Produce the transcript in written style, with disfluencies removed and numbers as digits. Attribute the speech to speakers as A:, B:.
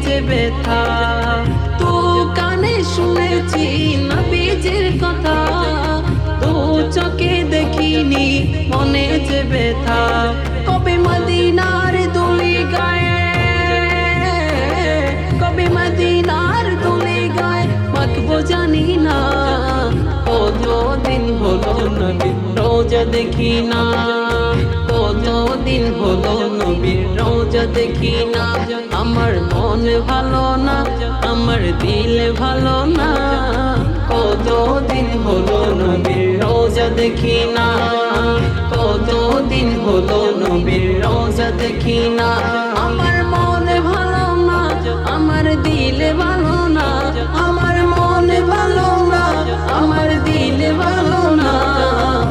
A: যে ব্যথা। তো কানে শুনেছি নবীজির কথা, তো চোখে দেখিনি মনে যে ব্যথা। কবে মদিনার দুলি গায়ে, কবে মদিনার দুলি গায়ে মাখবো জানি না। কতদিন হলো নবীর রোজা দেখি না, কতদিন হলো নবীর রোজা দেখি না। আমার মন ভালো না, আমার দিল ভালো না, কতদিন হলো নবীর রোজা দেখি না, কতদিন হলো নবীর রোজা দেখি না। আমার